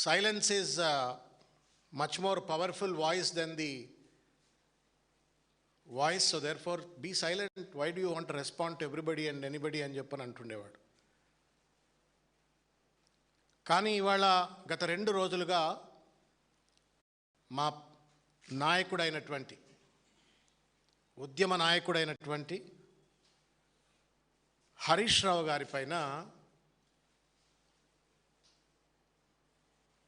Silence is a much more powerful voice than the voice, so therefore be silent. Why do you want to respond to everybody and anybody అని చెప్పని అంటుండేవాడు. కానీ ఇవాళ గత 2 రోజులుగా మా నాయకుడైనటువంటి ఉద్యమ నాయకుడైనటువంటి హరీష్ రావు గారి పైన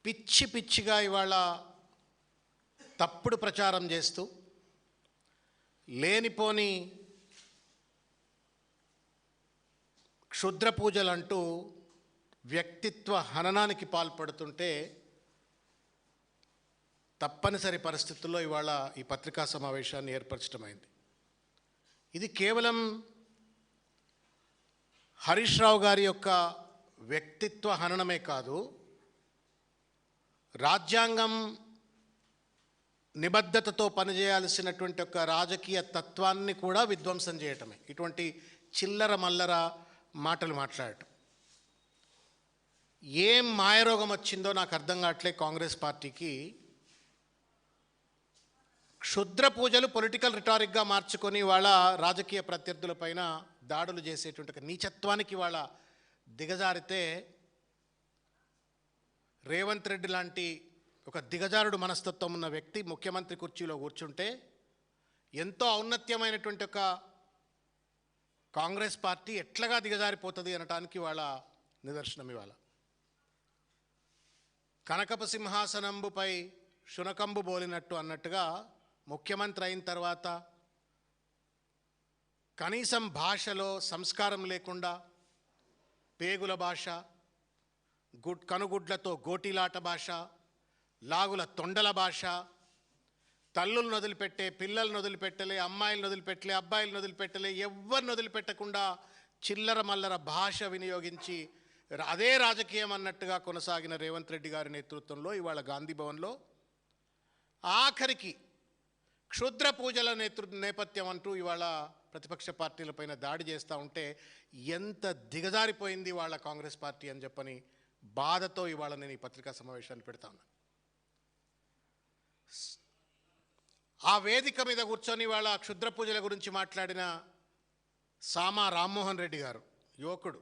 పిచ్చి పిచ్చిగా ఇవాళ తప్పుడు ప్రచారం చేస్తూ లేనిపోని క్షుద్ర పూజలు అంటూ వ్యక్తిత్వ హననానికి పాల్పడుతుంటే తప్పనిసరి పరిస్థితుల్లో ఇవాళ ఈ పత్రికా సమావేశాన్ని ఏర్పరచడమైంది. ఇది కేవలం హరీష్ రావు గారి యొక్క వ్యక్తిత్వ హననమే కాదు, రాజ్యాంగం నిబద్ధతతో పనిచేయాల్సినటువంటి ఒక రాజకీయ తత్వాన్ని కూడా విధ్వంసం చేయటమే. ఇటువంటి చిల్లర మల్లర మాటలు మాట్లాడటం. ఏం మాయరోగం వచ్చిందో నాకు అర్థం కావట్లే కాంగ్రెస్ పార్టీకి. క్షుద్ర పూజలు పొలిటికల్ రిటారిక్గా మార్చుకొని వాళ్ళ రాజకీయ ప్రత్యర్థులపైన దాడులు చేసేటువంటి ఒక నీచత్వానికి వాళ్ళ దిగజారితే రేవంత్ రెడ్డి లాంటి ఒక దిగజారుడు మనస్తత్వం ఉన్న వ్యక్తి ముఖ్యమంత్రి కుర్చీలో కూర్చుంటే ఎంతో ఔన్నత్యమైనటువంటి ఒక కాంగ్రెస్ పార్టీ ఎట్లాగా దిగజారిపోతుంది అనటానికి వాళ్ళ నిదర్శనం. ఇవాళ కనకపు సింహాసనంబుపై శునకంబు బోలినట్టు అన్నట్టుగా ముఖ్యమంత్రి అయిన తర్వాత కనీసం భాషలో సంస్కారం లేకుండా పేగుల భాష, కనుగుడ్లతో గోటీలాట భాష, లాగుల తొండల భాష, తల్లులను వదిలిపెట్టే, పిల్లలను వదిలిపెట్టలే, అమ్మాయిలను వదిలిపెట్టలే, అబ్బాయిలను వదిలిపెట్టలే, ఎవరిని వదిలిపెట్టకుండా చిల్లర మల్లర భాష వినియోగించి అదే రాజకీయం అన్నట్టుగా కొనసాగిన రేవంత్ రెడ్డి గారి నేతృత్వంలో ఇవాళ గాంధీ భవన్లో ఆఖరికి క్షుద్ర పూజల నేపథ్యం అంటూ ఇవాళ ప్రతిపక్ష పార్టీలపైన దాడి చేస్తూ ఉంటే ఎంత దిగజారిపోయింది వాళ్ళ కాంగ్రెస్ పార్టీ అని చెప్పని బాధతో ఇవాళ నేను ఈ పత్రికా సమావేశాన్ని పెడతా ఉన్నాను. ఆ వేదిక మీద కూర్చొని వాళ్ళ క్షుద్ర పూజల గురించి మాట్లాడిన సామా రామ్మోహన్ రెడ్డి గారు, యువకుడు,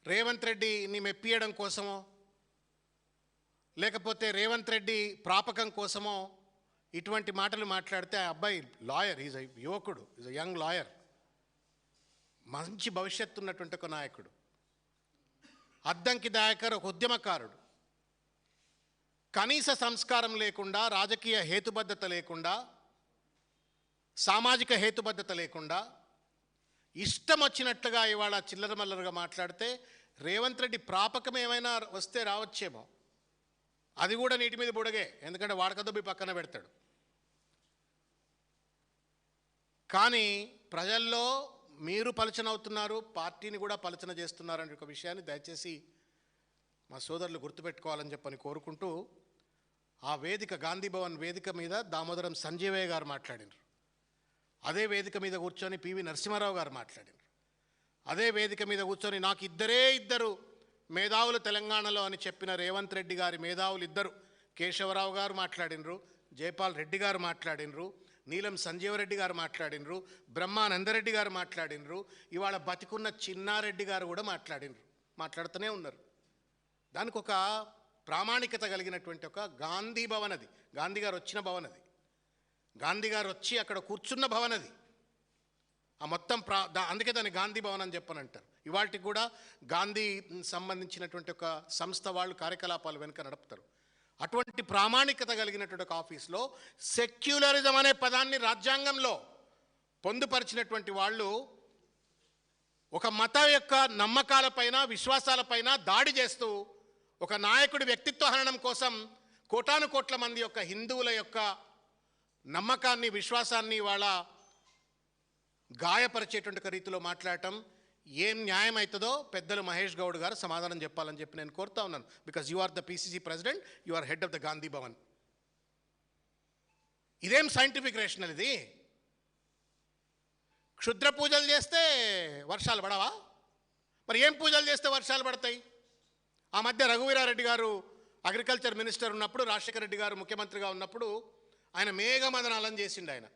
రేవంత్ రెడ్డిని మెప్పియడం కోసమో లేకపోతే రేవంత్ రెడ్డి ప్రాపకం కోసమో ఇటువంటి మాటలు మాట్లాడితే ఆ అబ్బాయి లాయర్, ఈజ్ అ యువకుడు, ఈజ్ అ యంగ్ లాయర్, మంచి భవిష్యత్తు ఉన్నటువంటి ఒక నాయకుడు. అద్దంకి దయాకర్ ఒక ఉద్యమకారుడు. కనీస సంస్కారం లేకుండా, రాజకీయ హేతుబద్ధత లేకుండా, సామాజిక హేతుబద్ధత లేకుండా ఇష్టం వచ్చినట్లుగా ఇవాళ చిల్లర మల్లరగా మాట్లాడితే రేవంత్ రెడ్డి ప్రాపకం ఏమైనా వస్తే రావచ్చేమో, అది కూడా నీటి మీద బుడగే, ఎందుకంటే వాడకదొబ్బి పక్కన పెడతాడు. కానీ ప్రజల్లో మీరు పలచన అవుతున్నారు, పార్టీని కూడా పలచన చేస్తున్నారు అనే ఒక విషయాన్ని దయచేసి మా సోదరులు గుర్తుపెట్టుకోవాలని చెప్పని కోరుకుంటూ, ఆ వేదిక గాంధీ భవన్ వేదిక మీద దామోదరం సంజీవయ్య గారు మాట్లాడినారు. అదే వేదిక మీద కూర్చొని పివి నరసింహారావు గారు మాట్లాడినారు. అదే వేదిక మీద కూర్చొని నాకు ఇద్దరు మేధావులు తెలంగాణలో అని చెప్పిన రేవంత్ రెడ్డి గారి మేధావులు ఇద్దరు, కేశవరావు గారు మాట్లాడినరు, జైపాల్ రెడ్డి గారు మాట్లాడినరు, నీలం సంజీవరెడ్డి గారు మాట్లాడినరు, బ్రహ్మానందరెడ్డి గారు మాట్లాడినరు, ఇవాళ బతికున్న చిన్నారెడ్డి గారు కూడా మాట్లాడుతూనే ఉన్నారు. దానికి ఒక ప్రామాణికత కలిగినటువంటి ఒక గాంధీ భవన్ అది, గాంధీ గారు వచ్చిన భవన్ అది, గాంధీ గారు వచ్చి అక్కడ కూర్చున్న భవన్ అది. ఆ మొత్తం అందుకే దాన్ని గాంధీ భవన్ అని చెప్పని అంటారు. ఇవాళకి కూడా గాంధీ సంబంధించినటువంటి ఒక సంస్థ వాళ్ళు కార్యకలాపాలు వెనుక నడుపుతారు. అటువంటి ప్రామాణికత కలిగినటువంటి ఒక ఆఫీస్లో సెక్యులరిజం అనే పదాన్ని రాజ్యాంగంలో పొందుపరిచినటువంటి వాళ్ళు ఒక మతం యొక్క నమ్మకాలపైన, విశ్వాసాలపైన దాడి చేస్తూ ఒక నాయకుడి వ్యక్తిత్వ హననం కోసం కోటాను కోట్ల మంది యొక్క హిందువుల యొక్క నమ్మకాన్ని, విశ్వాసాన్ని వాళ్ళ గాయపరిచేటువంటి రీతిలో మాట్లాడటం ఏం న్యాయం అవుతుందో పెద్దలు మహేష్ గౌడ్ గారు సమాధానం చెప్పాలని చెప్పి నేను కోరుతా ఉన్నాను. Because you are the PCC president, you are head of the Gandhi Bhavan. ఇదేం సైంటిఫిక్ రేషనల్ ఇది? క్షుద్ర పూజలు చేస్తే వర్షాలు పడవా? మరి ఏం పూజలు చేస్తే వర్షాలు పడతాయి? ఆ మధ్య రఘువీరారెడ్డి గారు అగ్రికల్చర్ మినిస్టర్ ఉన్నప్పుడు, రాజశేఖర రెడ్డి గారు ముఖ్యమంత్రిగా ఉన్నప్పుడు ఆయన మేఘమదనాలను చేసిండు. ఆయన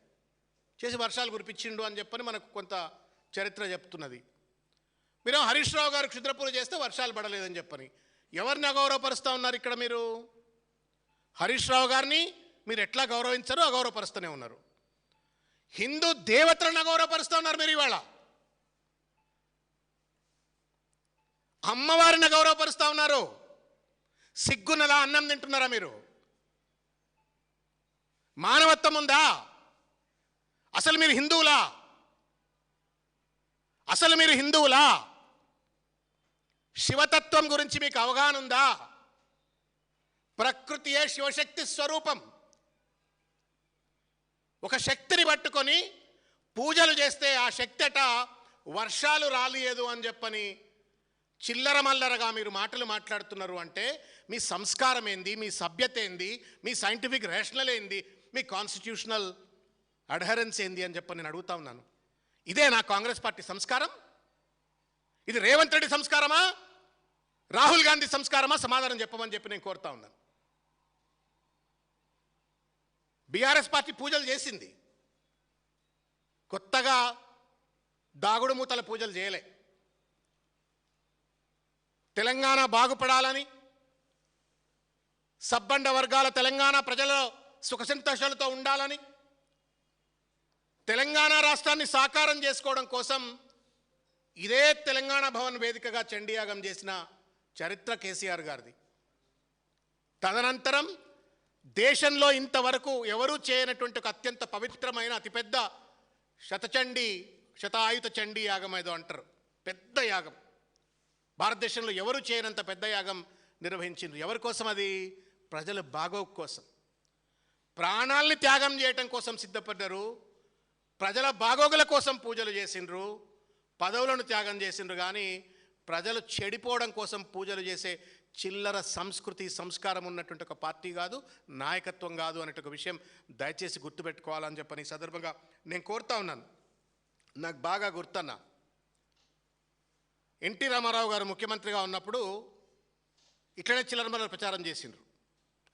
చేసి వర్షాలు కురిపించిండు అని చెప్పని మనకు కొంత చరిత్ర చెప్తున్నది. మీరు హరీష్ రావు గారు క్షుద్రపూజ చేస్తే వర్షాలు పడలేదని చెప్పని ఎవరిని అగౌరవపరుస్తూ ఉన్నారు ఇక్కడ మీరు? హరీష్ రావు గారిని మీరు ఎట్లా గౌరవించారో అగౌరవపరుస్తూనే ఉన్నారు. హిందూ దేవతలను అగౌరవపరుస్తూ ఉన్నారు మీరు. ఇవాళ అమ్మవారిని గౌరవపరుస్తూ ఉన్నారు. సిగ్గున్నదా? అన్నం తింటున్నారా మీరు? మానవత్వం ఉందా? అసలు మీరు హిందువులా? అసలు మీరు హిందువులా? శివతత్వం గురించి మీకు అవగాహన ఉందా? ప్రకృతియే శివశక్తి స్వరూపం. ఒక శక్తిని పట్టుకొని పూజలు చేస్తే ఆ శక్తి అట వర్షాలు రాలేదు అని చెప్పని చిల్లర మల్లరగా మీరు మాటలు మాట్లాడుతున్నారు అంటే మీ సంస్కారం ఏంది? మీ సభ్యత ఏంది? మీ సైంటిఫిక్ రేషనల్ ఏంది? మీ కాన్స్టిట్యూషనల్ అడ్హరెన్స్ ఏంది అని చెప్పని నేను అడుగుతా ఉన్నాను. ఇదే నా కాంగ్రెస్ పార్టీ సంస్కారం? ఇది రేవంత్ రెడ్డి సంస్కారమా? రాహుల్ గాంధీ సంస్కారమా? సమాధానం చెప్పమని చెప్పి నేను కోరుతా ఉన్నాను. బీఆర్ఎస్ పార్టీ పూజలు చేసింది, కొత్తగా దాగుడు మూతల పూజలు చేయలే. తెలంగాణ బాగుపడాలని, సబ్బండ వర్గాల తెలంగాణ ప్రజల సుఖ సంతోషాలతో ఉండాలని, తెలంగాణ రాష్ట్రాన్ని సాకారం చేసుకోవడం కోసం ఇదే తెలంగాణ భవన్ వేదికగా చండీయాగం చేసిన చరిత్ర కేసీఆర్ గారిది. తదనంతరం దేశంలో ఇంతవరకు ఎవరూ చేయనటువంటి ఒక అత్యంత పవిత్రమైన అతిపెద్ద శతాయుత చండీ యాగం ఏదో అంటారు, పెద్ద యాగం. భారతదేశంలో ఎవరు చేయనంత పెద్ద యాగం నిర్వహించిండ్రు. ఎవరి కోసం అది? ప్రజల బాగోగు కోసం. ప్రాణాల్ని త్యాగం చేయటం కోసం సిద్ధపడ్డారు. ప్రజల బాగోగుల కోసం పూజలు చేసిండ్రు, పదవులను త్యాగం చేసిండ్రు. కానీ ప్రజలు చెడిపోవడం కోసం పూజలు చేసే చిల్లర సంస్కృతి సంస్కారం ఉన్నటువంటి ఒక పార్టీ కాదు, నాయకత్వం కాదు అనేట ఒక విషయం దయచేసి గుర్తుపెట్టుకోవాలని చెప్పని ఈ సందర్భంగా నేను కోరుతా ఉన్నాను. నాకు బాగా గుర్తన్నా, ఎన్టీ రామారావు గారు ముఖ్యమంత్రిగా ఉన్నప్పుడు ఇట్లనే చిల్లరమల్లర ప్రచారం చేసిండ్రు.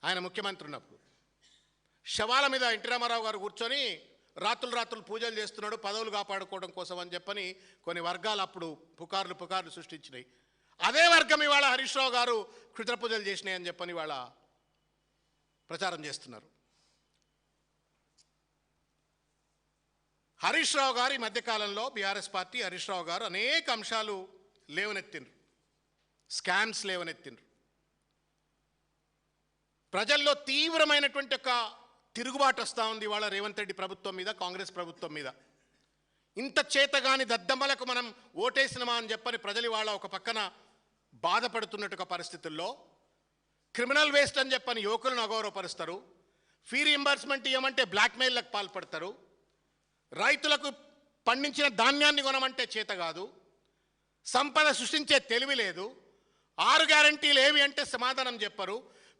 ఆయన ముఖ్యమంత్రి ఉన్నప్పుడు శవాల మీద ఎన్టీ రామారావు గారు కూర్చొని రాత్రులు పూజలు చేస్తున్నాడు పదవులు కాపాడుకోవడం కోసం అని చెప్పని కొన్ని వర్గాలు అప్పుడు పుకార్లు సృష్టించినాయి. అదే వర్గం ఇవాళ హరీష్ రావు గారు క్షుద్ర పూజలు చేసినాయి అని చెప్పని ఇవాళ ప్రచారం చేస్తున్నారు. హరీష్ రావు గారు ఈ మధ్యకాలంలో బీఆర్ఎస్ పార్టీ హరీష్ రావు గారు అనేక అంశాలు లేవనెత్తిండ్రు, స్కామ్స్ లేవనెత్తిండ్రు. ప్రజల్లో తీవ్రమైనటువంటి ఒక తిరుగుబాటు వస్తూ ఉంది ఇవాళ రేవంత్ రెడ్డి ప్రభుత్వం మీద, కాంగ్రెస్ ప్రభుత్వం మీద. ఇంత చేతగాని దద్దమ్మలకు మనం ఓటేసినమా అని చెప్పని ప్రజలు ఇవాళ ఒక పక్కన బాధపడుతున్నట్టు పరిస్థితుల్లో క్రిమినల్ వేస్ట్ అని చెప్పని యువకులను అగౌరవపరుస్తారు, ఫీ రీయింబర్స్మెంట్ ఇవ్వమంటే బ్లాక్మెయిల్లకు పాల్పడతారు, రైతులకు పండించిన ధాన్యాన్ని కొనమంటే చేత కాదు, సంపద సృష్టించే తెలివి లేదు, 6 గ్యారంటీలు ఏవి అంటే సమాధానం చెప్పరు,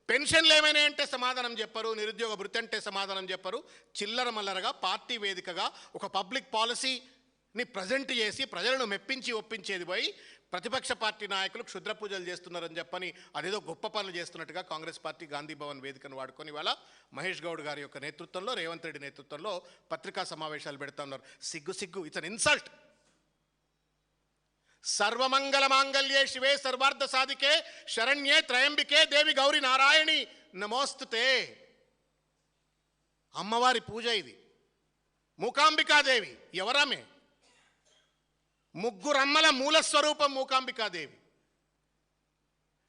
పెన్షన్లు ఏమైనా అంటే సమాధానం చెప్పరు, నిరుద్యోగ భృతి అంటే సమాధానం చెప్పరు. చిల్లర మల్లరగా పార్టీ వేదికగా ఒక పబ్లిక్ పాలసీని ప్రజెంట్ చేసి ప్రజలను మెప్పించి ఒప్పించేది పోయి ప్రతిపక్ష పార్టీ నాయకులు క్షుద్ర పూజలు చేస్తున్నారని చెప్పని అదేదో గొప్ప పనులు చేస్తున్నట్టుగా కాంగ్రెస్ పార్టీ గాంధీ భవన్ వేదికను వాడుకొని ఇవాళ మహేష్ గౌడ్ గారి యొక్క నేతృత్వంలో, రేవంత్ రెడ్డి నేతృత్వంలో పత్రికా సమావేశాలు పెడతా ఉన్నారు. సిగ్గు, ఇట్స్ అన్ ఇన్సల్ట్. సర్వమంగళ మాంగళ్యే శివే సర్వార్థ సాధికే శరణ్యే త్రయంబికే దేవి గౌరీ నారాయణి నమోస్తుతే. అమ్మవారి పూజ ఇది. మూకాంబికాదేవి ఎవరామే? ముగ్గురమ్మల మూల స్వరూపం మూకాంబికాదేవి,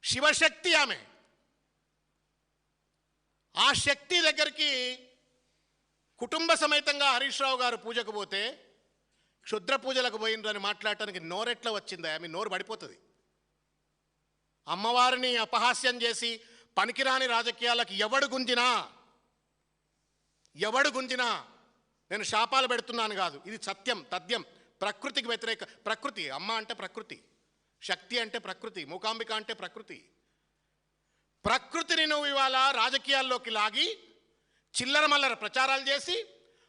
శివశక్తి ఆమె. ఆ శక్తి దగ్గరికి కుటుంబ సమేతంగా హరీష్ రావు గారు పూజకు పోతే క్షుద్ర పూజలకు పోయిండ్రని మాట్లాడటానికి నోరెట్లా వచ్చిందా? ఆమె నోరు పడిపోతుంది. అమ్మవారిని అపహాస్యం చేసి పనికిరాని రాజకీయాలకు ఎవడు గుంజినా నేను శాపాలు పెడుతున్నాను కాదు, ఇది సత్యం, తథ్యం. ప్రకృతికి వ్యతిరేక. ప్రకృతి అమ్మ అంటే ప్రకృతి, శక్తి అంటే ప్రకృతి, మూకాంబిక అంటే ప్రకృతి. ప్రకృతిని నువ్వు ఇవాళ రాజకీయాల్లోకి లాగి చిల్లర మల్లర ప్రచారాలు చేసి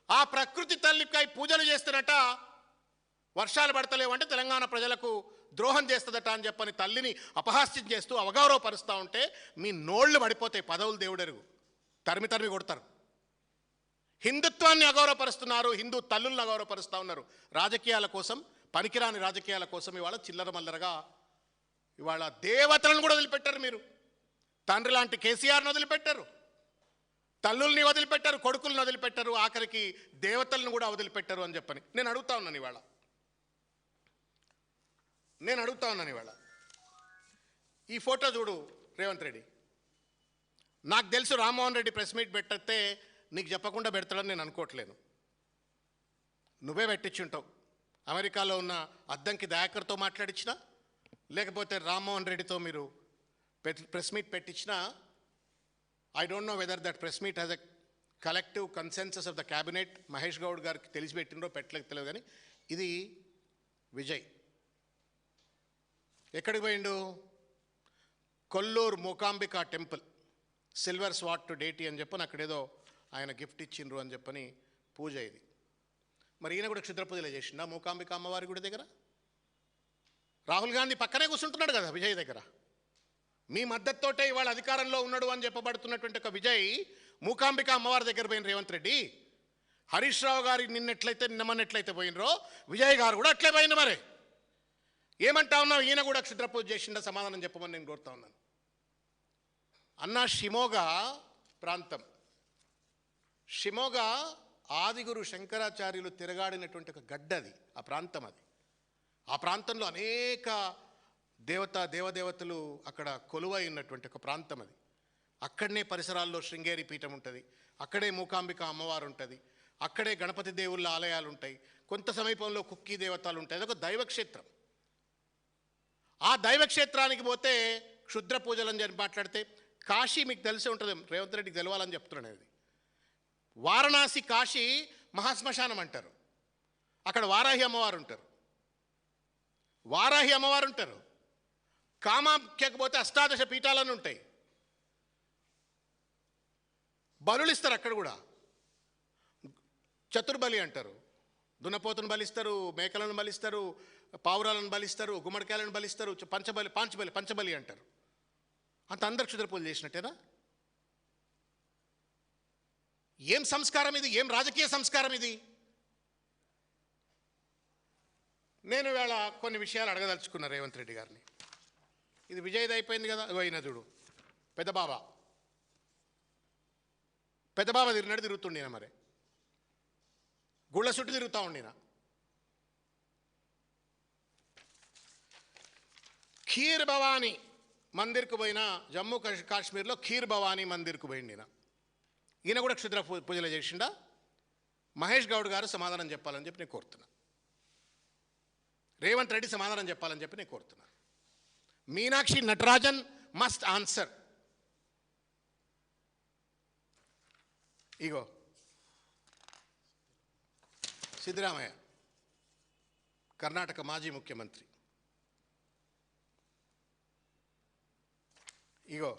ఆ ప్రకృతి తల్లికై పూజలు చేస్తున్నట్ట వర్షాలు పడతలేవు అంటే తెలంగాణ ప్రజలకు ద్రోహం చేస్తుందట అని చెప్పని తల్లిని అపహాస్యం చేస్తూ అవగౌరవపరుస్తూ ఉంటే మీ నోళ్ళు పడిపోతాయి. పదవులు దేవుడెరుగు, తరిమి తరిమి కొడతారు. హిందుత్వాన్ని అగౌరవపరుస్తున్నారు, హిందూ తల్లులను అగౌరవపరుస్తూ ఉన్నారు. రాజకీయాల కోసం, పనికిరాని రాజకీయాల కోసం ఇవాళ చిల్లర మల్లరగా ఇవాళ దేవతలను కూడా వదిలిపెట్టారు. మీరు తండ్రి లాంటి కేసీఆర్ని వదిలిపెట్టారు, తల్లుల్ని వదిలిపెట్టారు, కొడుకులను వదిలిపెట్టారు, ఆఖరికి దేవతలను కూడా వదిలిపెట్టారు అని చెప్పని నేను అడుగుతా ఉన్నాను ఇవాళ. ఈ ఫోటో చూడు రేవంత్ రెడ్డి. నాకు తెలుసు రామ్మోహన్ రెడ్డి ప్రెస్ మీట్ పెట్టితే నీకు చెప్పకుండా పెడతాడని నేను అనుకోవట్లేను. నువ్వే పెట్టించుంటావు. అమెరికాలో ఉన్న అద్దంకి దయాకర్తో మాట్లాడించినా, లేకపోతే రామ్మోహన్ రెడ్డితో మీరు ప్రెస్ మీట్ పెట్టించినా, I don't know whether that press meet has a collective consensus of the cabinet. Mahesh Goud గారికి తెలిసి పెట్టినరో పెట్టలేక తెలియదు, కానీ ఇది విజయ్ ఎక్కడికి పోయిండు? కొల్లూరు మూకాంబికా టెంపుల్ సిల్వర్ స్వాట్ టు డేటీ అని చెప్పని అక్కడేదో ఆయన గిఫ్ట్ ఇచ్చిండ్రు అని చెప్పని పూజ. ఇది మరి ఈయన కూడా క్షుద్ర పూజలు చేసిండా మూకాంబిక అమ్మవారి గుడి దగ్గర? రాహుల్ గాంధీ పక్కనే కూర్చుంటున్నాడు కదా విజయ్ దగ్గర. మీ మద్దతుతోటే ఇవాళ అధికారంలో ఉన్నాడు అని చెప్పబడుతున్నటువంటి ఒక విజయ్ మూకాంబిక అమ్మవారి దగ్గర పోయిన రేవంత్ రెడ్డి. హరీష్ రావు గారికి నిన్నమన్నట్లయితే పోయినరో విజయ్ గారు కూడా అట్లే పోయింది. మరి ఏమంటా ఉన్నావు? ఈయన కూడా క్షుద్ర పూజ చేసిండా? సమాధానం చెప్పమని నేను కోరుతా ఉన్నాను. అన్న, షిమోగా ప్రాంతం, షిమోగా ఆదిగురు శంకరాచార్యులు తిరగాడినటువంటి ఒక గడ్డది, ఆ ప్రాంతం అది. ఆ ప్రాంతంలో అనేక దేవదేవతలు అక్కడ కొలువై ఉన్నటువంటి ఒక ప్రాంతం అది. అక్కడనే పరిసరాల్లో శృంగేరి పీఠం ఉంటుంది, అక్కడే మూకాంబిక అమ్మవారు ఉంటుంది, అక్కడే గణపతి దేవుళ్ళ ఆలయాలు ఉంటాయి, కొంత సమీపంలో కుక్కీ దేవతలు ఉంటాయి. అదొక దైవక్షేత్రం. ఆ దైవక్షేత్రానికి పోతే క్షుద్ర పూజలని చెప్పి మాట్లాడితే, కాశీ మీకు తెలిసే ఉంటుంది, రేవంత్ రెడ్డికి తెలవాలని చెప్తున్నాను. అది వారణాసి కాశీ మహాశ్మశానం అంటారు. అక్కడ వారాహి అమ్మవారు ఉంటారు. కామాఖ్యకు పోతే అష్టాదశ పీఠాలను ఉంటాయి. బలులు ఇస్తారు అక్కడ కూడా. చతుర్బలి అంటారు. దున్నపోతును బలిస్తారు, మేకలను బలిస్తారు, పావురాలను బలిస్తారు, గుమ్మడికాయలను బలిస్తారు, పంచబలి అంటారు. అంత అందరు క్షుద్ర పూజలు చేసినట్టేనా? ఏం సంస్కారం ఇది? ఏం రాజకీయ సంస్కారం ఇది? నేను వేళ కొన్ని విషయాలు అడగదలుచుకున్నా రేవంత్ రెడ్డి గారిని. ఇది విజయ్ది అయిపోయింది కదా, అయినా చూడు పెద్దబాబా తిరుగుతుండినా, మరి గుళ్ళ చుట్టూ తిరుగుతూ ఉండినా. ఖీర్ భవానీ మందిర్కు పోయినా, జమ్మూ కాశ్మీర్లో ఖీర్ భవానీ మందిర్కు పోయిండిన. ఈయన కూడా క్షుద్ర పూజలు చేసిండా? మహేష్ గౌడ్ గారు సమాధానం చెప్పాలని చెప్పి నేను కోరుతున్నా. రేవంత్ రెడ్డి సమాధానం చెప్పాలని చెప్పి నేను కోరుతున్నా. Meenakshi Natarajan must answer. ఇగో సిద్ధరామయ్య, కర్ణాటక మాజీ ముఖ్యమంత్రి. ఇగో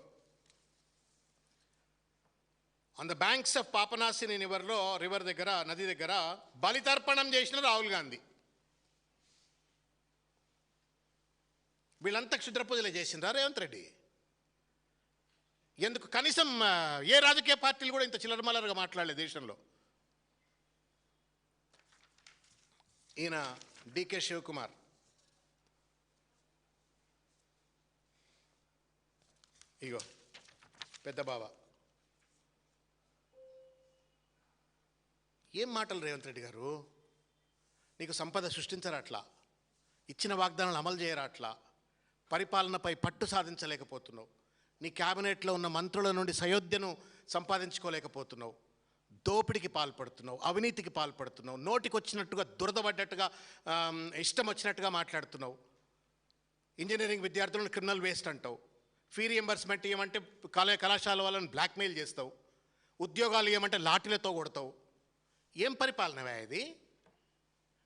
on the banks of Papanashini river దగ్గర, నది దగ్గర బలితర్పణం చేసిన రాహుల్ గాంధీ. వీళ్ళంతా క్షుద్ర పూజలే చేసిండ్రా రేవంత్ రెడ్డి? ఎందుకు? కనీసం ఏ రాజకీయ పార్టీలు కూడా ఇంత చిల్లరమల్లరగా మాట్లాడలేదు దేశంలో. ఈయన డికే శివకుమార్, ఇగో పెద్ద బాబా. ఏం మాటలు రేవంత్ రెడ్డి గారు? నీకు సంపద సృష్టించరా అట్లా? ఇచ్చిన వాగ్దానాలు అమలు చేయరా అట్లా? పరిపాలనపై పట్టు సాధించలేకపోతున్నావు. నీ క్యాబినెట్లో ఉన్న మంత్రుల నుండి సయోధ్యను సంపాదించుకోలేకపోతున్నావు. దోపిడికి పాల్పడుతున్నావు, అవినీతికి పాల్పడుతున్నావు, నోటికి వచ్చినట్టుగా దురదపడ్డట్టుగా ఇష్టం వచ్చినట్టుగా మాట్లాడుతున్నావు. ఇంజనీరింగ్ విద్యార్థులను క్రిమినల్ వేస్ట్ అంటావు. ఫీ రియంబర్స్మెంట్ ఇవ్వమంటే కళాశాల వాళ్ళని బ్లాక్మెయిల్ చేస్తావు. ఉద్యోగాలు ఇవ్వమంటే లాఠీలతో కొడతావు. ఏం పరిపాలనవే ఇది?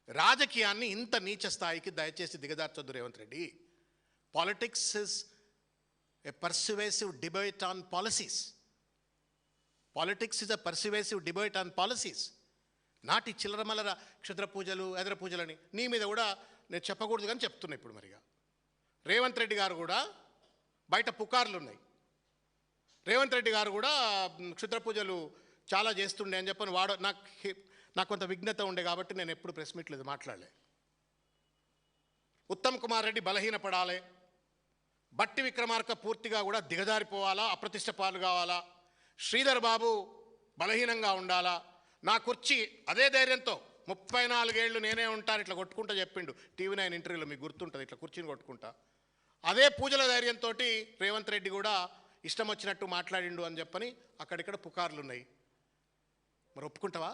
రాజకీయాన్ని ఇంత నీచ స్థాయికి దయచేసి దిగజార్చొద్దు Revanth Reddy. Politics is a persuasive debate on policies. Politics is a persuasive debate on policies. Not ఈ చిల్లరమల్లర క్షుద్ర పూజలు, ఎదర పూజలని. నీ మీద కూడా నేను చెప్పకూడదు కానీ చెప్తున్నా ఇప్పుడు మరిగా. రేవంత్ రెడ్డి గారు కూడా బయట పుకార్లు ఉన్నాయి. రేవంత్ రెడ్డి గారు కూడా క్షుద్ర పూజలు చాలా చేస్తుండే అని చెప్పని నాకు కొంత విఘ్నత ఉండే కాబట్టి నేను ఎప్పుడు ప్రెస్ మీట్లు ఇది మాట్లాడలే. ఉత్తమ్ కుమార్ రెడ్డి బలహీనపడాలి, బట్టి విక్రమార్క పూర్తిగా కూడా దిగజారిపోవాలా, అప్రతిష్ట పాలు కావాలా, శ్రీధర్ బాబు బలహీనంగా ఉండాలా, నా కుర్చీ అదే ధైర్యంతో 34 ఏళ్ళు నేనే ఉంటాను ఇట్లా కొట్టుకుంటా చెప్పిండు TV9 ఇంటర్వ్యూలో, మీకు గుర్తుంటుంది, ఇట్లా కుర్చీని కొట్టుకుంటా. అదే పూజల ధైర్యంతో రేవంత్ రెడ్డి కూడా ఇష్టం వచ్చినట్టు మాట్లాడిండు అని చెప్పని అక్కడిక్కడ పుకార్లు ఉన్నాయి. మరి ఒప్పుకుంటావా?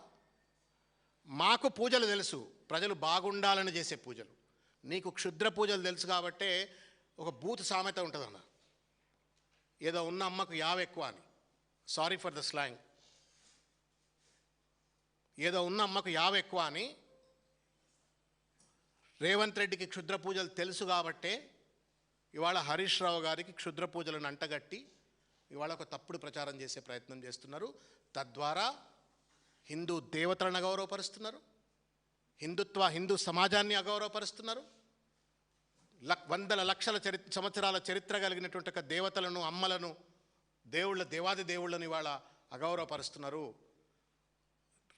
మాకు పూజలు తెలుసు, ప్రజలు బాగుండాలని చేసే పూజలు. నీకు క్షుద్ర పూజలు తెలుసు కాబట్టే ఒక బూత్ సామెత ఉంటుందన్న, ఏదో ఉన్న అమ్మకు యావ ఎక్కువ అని. Sorry for the slang. ఏదో ఉన్న అమ్మకు యావ ఎక్కువ అని. రేవంత్ రెడ్డికి క్షుద్ర పూజలు తెలుసు కాబట్టే ఇవాళ హరీష్ రావు గారికి క్షుద్ర పూజలను అంటగట్టి ఇవాళ ఒక తప్పుడు ప్రచారం చేసే ప్రయత్నం చేస్తున్నారు. తద్వారా హిందూ దేవతలను అగౌరవపరుస్తున్నారు, హిందూ సమాజాన్ని అగౌరవపరుస్తున్నారు. వందల లక్షల సంవత్సరాల చరిత్ర కలిగినటువంటి ఒక దేవతలను, అమ్మలను, దేవాది దేవుళ్ళను ఇవాళ అగౌరవపరుస్తున్నారు.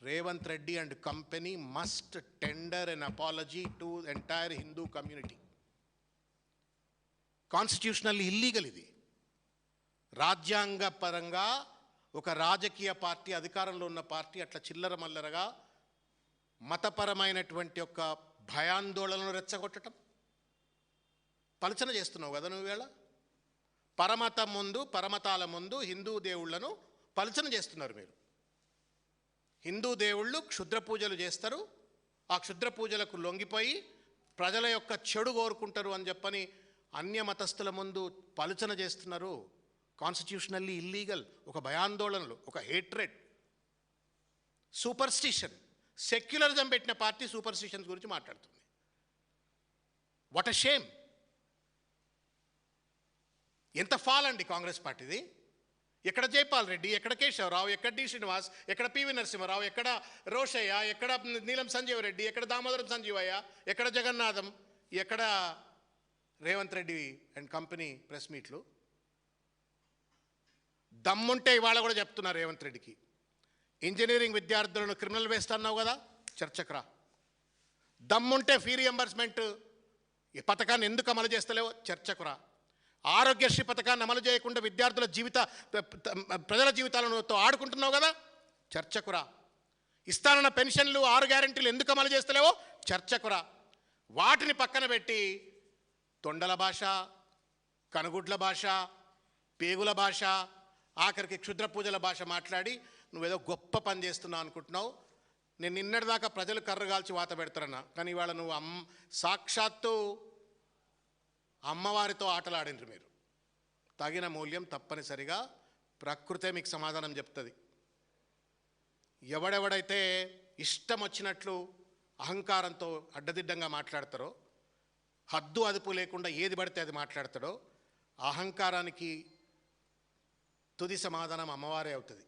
Revanth Reddy and company must tender an apology to entire Hindu community. Constitutionally illegal ఇది. రాజ్యాంగపరంగా ఒక రాజకీయ పార్టీ, అధికారంలో ఉన్న పార్టీ అట్లా చిల్లర మల్లరగా మతపరమైనటువంటి ఒక భయాందోళనను రెచ్చగొట్టడం, పలచన చేస్తున్నావు కదా నువ్వు. వేళ పరమతాల ముందు హిందూ దేవుళ్లను పలచన చేస్తున్నారు మీరు. హిందూ దేవుళ్ళు క్షుద్ర పూజలు చేస్తారు, ఆ క్షుద్ర పూజలకు లొంగిపోయి ప్రజల యొక్క చెడు కోరుకుంటారు అని చెప్పని అన్య మతస్థుల ముందు పలుచన చేస్తున్నారు. Constitutionally illegal. ఒక భయాందోళనలు, ఒక హేట్రెడ్, సూపర్స్టిషన్, సెక్యులరిజం పెట్టిన పార్టీ సూపర్స్టిషన్స్ గురించి మాట్లాడుతుంది. What a shame. ఎంత ఫాల్ అండి కాంగ్రెస్ పార్టీది. ఎక్కడ జైపాల్ రెడ్డి, ఎక్కడ కేశవరావు, ఎక్కడ డి శ్రీనివాస్, ఎక్కడ పివి నరసింహారావు, ఎక్కడ రోషయ్య, ఎక్కడ నీలం సంజీవ్ రెడ్డి, ఎక్కడ దామోదరం సంజీవయ్య, ఎక్కడ జగన్నాథం, ఎక్కడ Revanth Reddy and company press మీట్లు. దమ్ముంటే ఇవాళ కూడా చెప్తున్నారు రేవంత్ రెడ్డికి, ఇంజనీరింగ్ విద్యార్థులను క్రిమినల్ వేస్ట్ అన్నావు కదా, చర్చకు రా. దమ్ముంటే ఫీ రియంబర్స్మెంట్ ఈ పథకాన్ని ఎందుకు అమలు చేస్తలేవో చర్చకు రా. ఆరోగ్యశ్రీ పథకాన్ని అమలు చేయకుండా విద్యార్థుల ప్రజల జీవితాలను ఆడుకుంటున్నావు కదా, చర్చకు రా. ఇస్తానన్న పెన్షన్లు 6 గ్యారెంటీలు ఎందుకు అమలు చేస్తలేవో చర్చకు రా. వాటిని పక్కన పెట్టి తొండల భాష, కనుగుడ్ల భాష, పేగుల భాష, ఆఖరికి క్షుద్ర పూజల భాష మాట్లాడి నువ్వేదో గొప్ప పని చేస్తున్నావు అనుకుంటున్నావు. నేను నిన్నటిదాకా ప్రజలు కర్రగాల్చి వాత పెడతారన్నా, కానీ ఇవాళ నువ్వు సాక్షాత్తు అమ్మవారితో ఆటలాడినరు మీరు. తగిన మూల్యం తప్పనిసరిగా ప్రకృతే మీకు సమాధానం చెప్తుంది. ఎవడెవడైతే ఇష్టం వచ్చినట్లు అహంకారంతో అడ్డదిడ్డంగా మాట్లాడతారో, హద్దు అదుపు లేకుండా ఏది పడితే అది మాట్లాడతాడో, అహంకారానికి తుది సమాధానం అమ్మవారే అవుతుంది.